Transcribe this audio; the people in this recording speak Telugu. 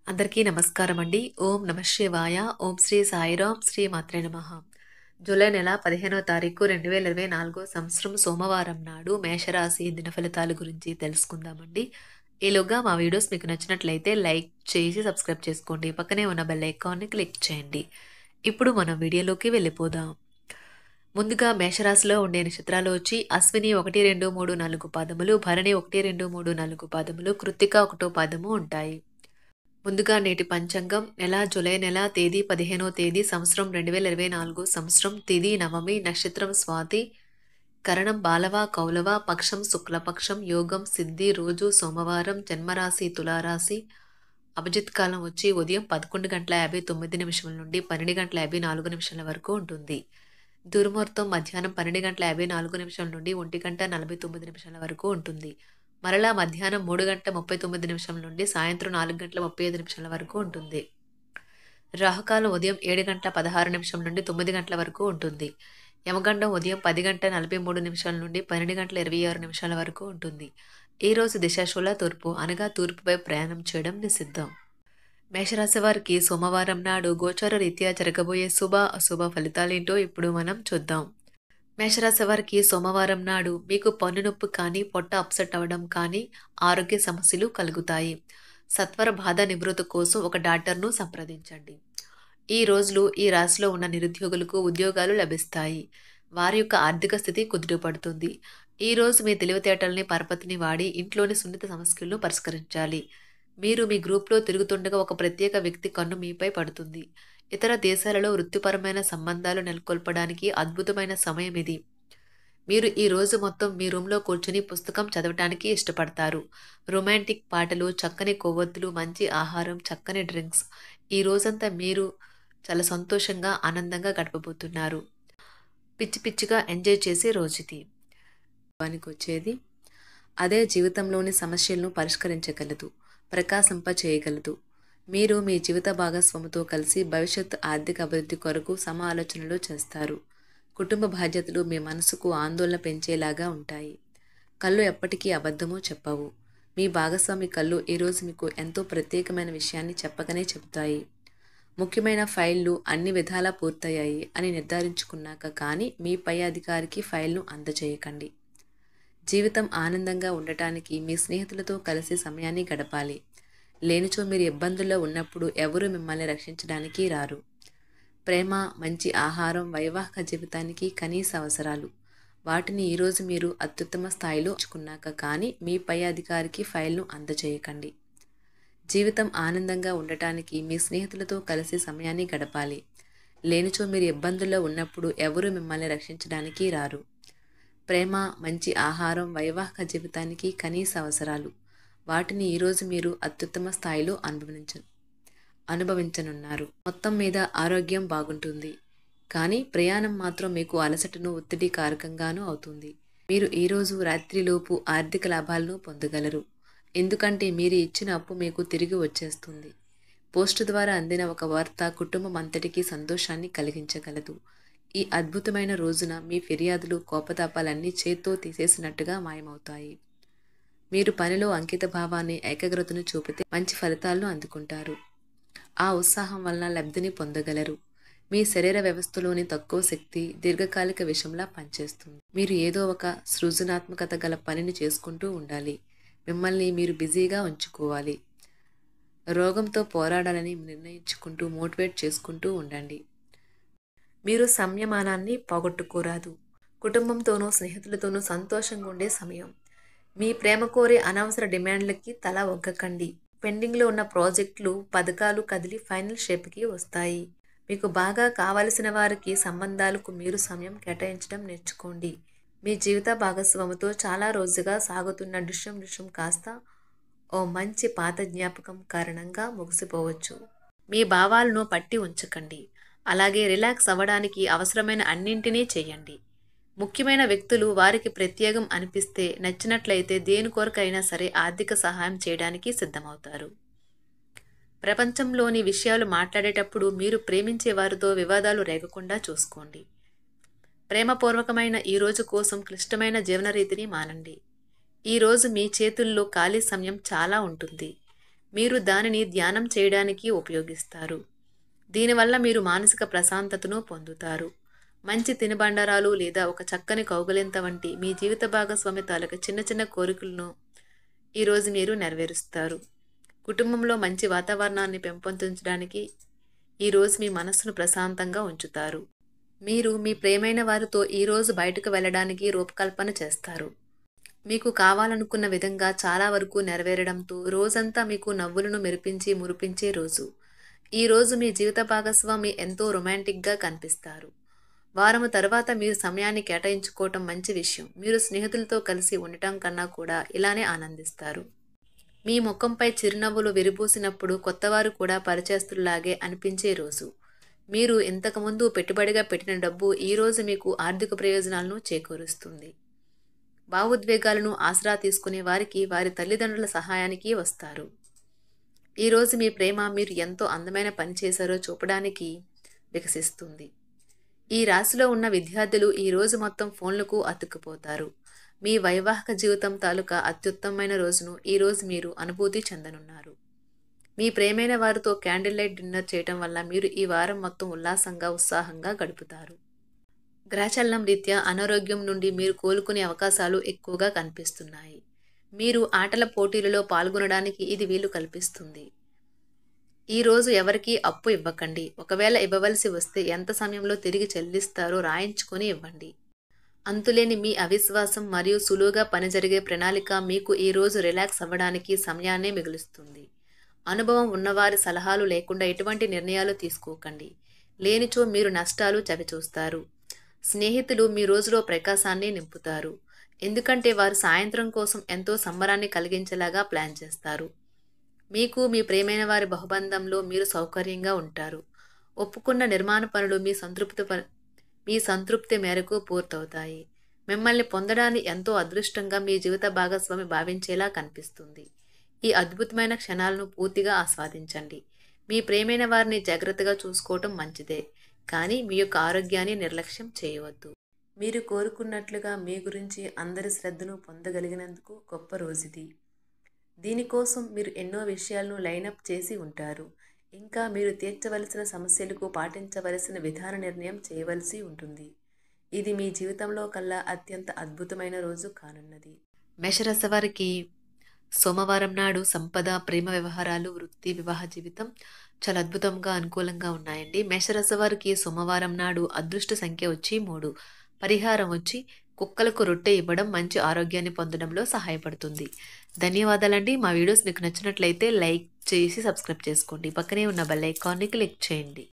అందరికీ నమస్కారం అండి. ఓం నమః శివాయ. ఓం శ్రీ సాయిరాం. శ్రీ మాత్రే నమః. జూలై నెల 15వ తారీఖు 2024 సంవత్సరం సోమవారం నాడు మేషరాశి దిన ఫలితాల గురించి తెలుసుకుందామండి. ఈలోగా మా వీడియోస్ మీకు నచ్చినట్లయితే లైక్ చేసి సబ్స్క్రైబ్ చేసుకోండి. పక్కనే ఉన్న బెల్ ఐకాన్ని క్లిక్ చేయండి. ఇప్పుడు మనం వీడియోలోకి వెళ్ళిపోదాం. ముందుగా మేషరాశిలో ఉండే నక్షత్రాలు వచ్చి అశ్విని 1, 2, 3, 4 పాదములు, భరణి 1, 2, 3, 4 పాదములు, కృత్తిక 1 పాదము ఉంటాయి. ముందుగా నేటి పంచాంగం జూలై నెల తేదీ 15వ తేదీ సంవత్సరం 2024 సంవత్సరం తిథి నవమి నక్షత్రం స్వాతి కరణం బాలవ కౌలవ పక్షం శుక్లపక్షం యోగం సిద్ధి రోజు సోమవారం జన్మరాశి తులారాశి అభిజిత్ కాలం వచ్చి ఉదయం 11:59 నుండి 12:54 వరకు ఉంటుంది. దుర్ముహూర్తం మధ్యాహ్నం 12:54 నుండి 1:49 వరకు ఉంటుంది. మరలా మధ్యాహ్నం 3:39 నుండి సాయంత్రం 4:35 వరకు ఉంటుంది. రాహుకాలం ఉదయం 7:16 నుండి 9 వరకు ఉంటుంది. యమగండం ఉదయం 10:43 నుండి 12:26 వరకు ఉంటుంది. ఈ రోజు దిశాశూల తూర్పు అనగా తూర్పుపై ప్రయాణం చేయడం నిషిద్ధం. మేషరాశి వారికి సోమవారం నాడు గోచార రీత్యా జరగబోయే శుభ అశుభ ఫలితాలేంటో ఇప్పుడు మనం చూద్దాం. మేషరాశి వారికి సోమవారం నాడు మీకు పన్ను నొప్పి కానీ పొట్ట అప్సెట్ అవ్వడం కానీ ఆరోగ్య సమస్యలు కలుగుతాయి. సత్వర బాధ నివృత్తి కోసం ఒక డాక్టర్ను సంప్రదించండి. ఈ రోజులు ఈ రాశిలో ఉన్న నిరుద్యోగులకు ఉద్యోగాలు లభిస్తాయి. వారి యొక్క ఆర్థిక స్థితి కుదుటపడుతుంది. ఈ రోజు మీ తెలివితేటల్ని పరపతిని వాడి ఇంట్లోని సున్నిత సమస్యలను పరిష్కరించాలి. మీరు మీ గ్రూప్లో తిరుగుతుండగా ఒక ప్రత్యేక వ్యక్తి కన్ను మీపై పడుతుంది. ఇతర దేశాలలో వృత్తిపరమైన సంబంధాలు నెలకొల్పడానికి అద్భుతమైన సమయం ఇది. మీరు ఈ రోజు మొత్తం మీ రూమ్లో కూర్చుని పుస్తకం చదవటానికి ఇష్టపడతారు. రొమాంటిక్ పాటలు, చక్కని కొవ్వొత్తులు, మంచి ఆహారం, చక్కని డ్రింక్స్. ఈ రోజంతా మీరు చాలా సంతోషంగా ఆనందంగా గడపబోతున్నారు. పిచ్చి పిచ్చిగా ఎంజాయ్ చేసే రోజుది. వచ్చేది అదే జీవితంలోని సమస్యలను పరిష్కరించగలదు, ప్రకాశింప చేయగలదు. మీరు మీ జీవిత భాగస్వామితో కలిసి భవిష్యత్ ఆర్థిక అభివృద్ధి కొరకు సమాలోచనలు చేస్తారు. కుటుంబ బాధ్యతలు మీ మనసుకు ఆందోళన పెంచేలాగా ఉంటాయి. కళ్ళు ఎప్పటికీ అబద్ధము చెప్పవు. మీ భాగస్వామి కళ్ళు ఈరోజు మీకు ఎంతో ప్రత్యేకమైన విషయాన్ని చెప్పకనే చెబుతాయి. ముఖ్యమైన ఫైళ్లు అన్ని విధాలా పూర్తయ్యాయి అని నిర్ధారించుకున్నాక కానీ మీ పై అధికారికి ఫైల్ను అందజేయకండి. జీవితం ఆనందంగా ఉండటానికి మీ స్నేహితులతో కలిసి సమయాన్ని గడపాలి. లేనిచో మీరు ఇబ్బందుల్లో ఉన్నప్పుడు ఎవరూ మిమ్మల్ని రక్షించడానికి రారు. ప్రేమ, మంచి ఆహారం వైవాహిక జీవితానికి కనీస అవసరాలు. వాటిని ఈరోజు మీరు అత్యుత్తమ స్థాయిలో ఉంచుకున్నాక కానీ మీ పై అధికారికి ఫైల్ను అందజేయకండి. జీవితం ఆనందంగా ఉండటానికి మీ స్నేహితులతో కలిసి సమయాన్ని గడపాలి. లేనిచో మీరు ఇబ్బందుల్లో ఉన్నప్పుడు ఎవరూ మిమ్మల్ని రక్షించడానికి రారు. ప్రేమ, మంచి ఆహారం వైవాహిక జీవితానికి కనీస అవసరాలు. వాటిని ఈరోజు మీరు అత్యుత్తమ స్థాయిలో అనుభవించనున్నారు. మొత్తం మీద ఆరోగ్యం బాగుంటుంది. కానీ ప్రయాణం మాత్రం మీకు అలసటను, ఒత్తిడి కారకంగానూ అవుతుంది. మీరు ఈరోజు రాత్రిలోపు ఆర్థిక లాభాలను పొందగలరు. ఎందుకంటే మీరు ఇచ్చిన అప్పు మీకు తిరిగి వచ్చేస్తుంది. పోస్టు ద్వారా అందిన ఒక వార్త కుటుంబం అంతటికీ సంతోషాన్ని కలిగించగలదు. ఈ అద్భుతమైన రోజున మీ ఫిర్యాదులు, కోపతాపాలన్నీ చేత్తో తీసేసినట్టుగా మాయమవుతాయి. మీరు పనిలో అంకిత భావాన్ని, ఏకాగ్రతను చూపితే మంచి ఫలితాలను అందుకుంటారు. ఆ ఉత్సాహం వలన లబ్ధిని పొందగలరు. మీ శరీర వ్యవస్థలోని తక్కువ శక్తి దీర్ఘకాలిక విషంలా పనిచేస్తుంది. మీరు ఏదో ఒక సృజనాత్మకత గల పనిని చేసుకుంటూ ఉండాలి. మిమ్మల్ని మీరు బిజీగా ఉంచుకోవాలి. రోగంతో పోరాడాలని నిర్ణయించుకుంటూ మోటివేట్ చేసుకుంటూ ఉండండి. మీరు సంయమనాన్ని పోగొట్టుకోరాదు. కుటుంబంతోనూ స్నేహితులతోనూ సంతోషంగా ఉండే సమయం. మీ ప్రేమ కోరే అనవసర డిమాండ్లకి తల ఒగ్గకండి. పెండింగ్లో ఉన్న ప్రాజెక్టులు, పథకాలు కదిలి ఫైనల్ షేప్కి వస్తాయి. మీకు బాగా కావలసిన వారికి సంబంధాలకు మీరు సమయం కేటాయించడం నేర్చుకోండి. మీ జీవిత భాగస్వామితో చాలా రోజుగా సాగుతున్న డిష్యం కాస్త ఓ మంచి పాత జ్ఞాపకం కారణంగా ముగిసిపోవచ్చు. మీ భావాలను పట్టి ఉంచకండి. అలాగే రిలాక్స్ అవ్వడానికి అవసరమైన అన్నింటినీ చేయండి. ముఖ్యమైన వ్యక్తులు వారికి ప్రత్యేకం అనిపిస్తే నచ్చినట్లయితే దేని కొరకైనా సరే ఆర్థిక సహాయం చేయడానికి సిద్ధమవుతారు. ప్రపంచంలోని విషయాలు మాట్లాడేటప్పుడు మీరు ప్రేమించే వారితో వివాదాలు రేగకుండా చూసుకోండి. ప్రేమపూర్వకమైన ఈ రోజు కోసం క్లిష్టమైన జీవన రీతిని మానండి. ఈరోజు మీ చేతుల్లో ఖాళీ సమయం చాలా ఉంటుంది. మీరు దానిని ధ్యానం చేయడానికి ఉపయోగిస్తారు. దీనివల్ల మీరు మానసిక ప్రశాంతతను పొందుతారు. మంచి తినుబండారాలు లేదా ఒక చక్కని కౌగిలింత వంటి మీ జీవిత భాగస్వామి తాలూకా చిన్న చిన్న కోరికలను ఈరోజు మీరు నెరవేరుస్తారు. కుటుంబంలో మంచి వాతావరణాన్ని పెంపొందించడానికి ఈరోజు మీ మనస్సును ప్రశాంతంగా ఉంచుతారు. మీరు మీ ప్రియమైన వారితో ఈరోజు బయటకు వెళ్ళడానికి రూపకల్పన చేస్తారు. మీకు కావాలనుకున్న విధంగా చాలా వరకు నెరవేరడంతో రోజంతా మీకు నవ్వులను మెరిపించి మురిపించే రోజు. ఈరోజు మీ జీవిత భాగస్వామి ఎంతో రొమాంటిక్గా కనిపిస్తారు. వారము తర్వాత మీరు సమయాన్ని కేటాయించుకోవటం మంచి విషయం. మీరు స్నేహితులతో కలిసి ఉండటం కన్నా కూడా ఇలానే ఆనందిస్తారు. మీ ముఖంపై చిరునవ్వులు విరిబూసినప్పుడు కొత్తవారు కూడా పరిచయస్తుల్లాగే అనిపించే రోజు. మీరు ఇంతకుముందు పెట్టుబడిగా పెట్టిన డబ్బు ఈరోజు మీకు ఆర్థిక ప్రయోజనాలను చేకూరుస్తుంది. భావోద్వేగాలను ఆసరా తీసుకునే వారికి వారి తల్లిదండ్రుల సహాయానికి వస్తారు. ఈరోజు మీ ప్రేమ మీరు ఎంతో అందమైన పని చేశారో చూపడానికి వికసిస్తుంది. ఈ రాశిలో ఉన్న విద్యార్థులు ఈరోజు మొత్తం ఫోన్లకు అతుక్కుపోతారు. మీ వైవాహిక జీవితం తాలూకా అత్యుత్తమమైన రోజును ఈరోజు మీరు అనుభూతి చెందనున్నారు. మీ ప్రేమైన వారితో క్యాండిల్ లైట్ డిన్నర్ చేయటం వల్ల మీరు ఈ వారం మొత్తం ఉల్లాసంగా ఉత్సాహంగా గడుపుతారు. గ్రహచలనం రీత్యా అనారోగ్యం నుండి మీరు కోలుకునే అవకాశాలు ఎక్కువగా కనిపిస్తున్నాయి. మీరు ఆటల పోటీలలో పాల్గొనడానికి ఇది వీలు కల్పిస్తుంది. ఈరోజు ఎవరికీ అప్పు ఇవ్వకండి. ఒకవేళ ఇవ్వవలసి వస్తే ఎంత సమయంలో తిరిగి చెల్లిస్తారో రాయించుకొని ఇవ్వండి. అంతులేని మీ అవిశ్వాసం మరియు సులువుగా పని జరిగే ప్రణాళిక మీకు ఈరోజు రిలాక్స్ అవ్వడానికి సమయాన్నే మిగులుస్తుంది. అనుభవం ఉన్నవారి సలహాలు లేకుండా ఎటువంటి నిర్ణయాలు తీసుకోకండి. లేనిచో మీరు నష్టాలు చవిచూస్తారు. స్నేహితులు మీ రోజులో ప్రకాశాన్ని నింపుతారు. ఎందుకంటే వారు సాయంత్రం కోసం ఎంతో సంబరాన్ని కలిగించేలాగా ప్లాన్ చేస్తారు. మీకు మీ ప్రియమైన వారి బహుబంధంలో మీరు సౌకర్యంగా ఉంటారు. ఒప్పుకున్న నిర్మాణ పనులు మీ సంతృప్తి మేరకు పూర్తవుతాయి. మిమ్మల్ని పొందడాన్ని ఎంతో అదృష్టంగా మీ జీవిత భాగస్వామి భావించేలా కనిపిస్తుంది. ఈ అద్భుతమైన క్షణాలను పూర్తిగా ఆస్వాదించండి. మీ ప్రియమైన వారిని జాగ్రత్తగా చూసుకోవటం మంచిదే, కానీ మీ యొక్క ఆరోగ్యాన్ని నిర్లక్ష్యం చేయవద్దు. మీరు కోరుకున్నట్లుగా మీ గురించి అందరి శ్రద్ధను పొందగలిగినందుకు గొప్ప రోజుది. దీనికోసం మీరు ఎన్నో విషయాలను లైనప్ చేసి ఉంటారు. ఇంకా మీరు తీర్చవలసిన సమస్యలకు పాటించవలసిన విధాన నిర్ణయం చేయవలసి ఉంటుంది. ఇది మీ జీవితంలో కల్లా అత్యంత అద్భుతమైన రోజు కానున్నది. మేషరాశి వారికి సోమవారం నాడు సంపద, ప్రేమ వ్యవహారాలు, వృత్తి, వివాహ జీవితం చాలా అద్భుతంగా అనుకూలంగా ఉన్నాయండి. మేషరాశి వారికి సోమవారం నాడు అదృష్ట సంఖ్య వచ్చి 3. పరిహారం వచ్చి కుక్కలకు రొట్టె ఇవ్వడం మంచి ఆరోగ్యాన్ని పొందడంలో సహాయపడుతుంది. ధన్యవాదాలండి. మా వీడియోస్ మీకు నచ్చినట్లయితే లైక్ చేసి సబ్స్క్రైబ్ చేసుకోండి. పక్కనే ఉన్న బెల్ ఐకాన్ని క్లిక్ చేయండి.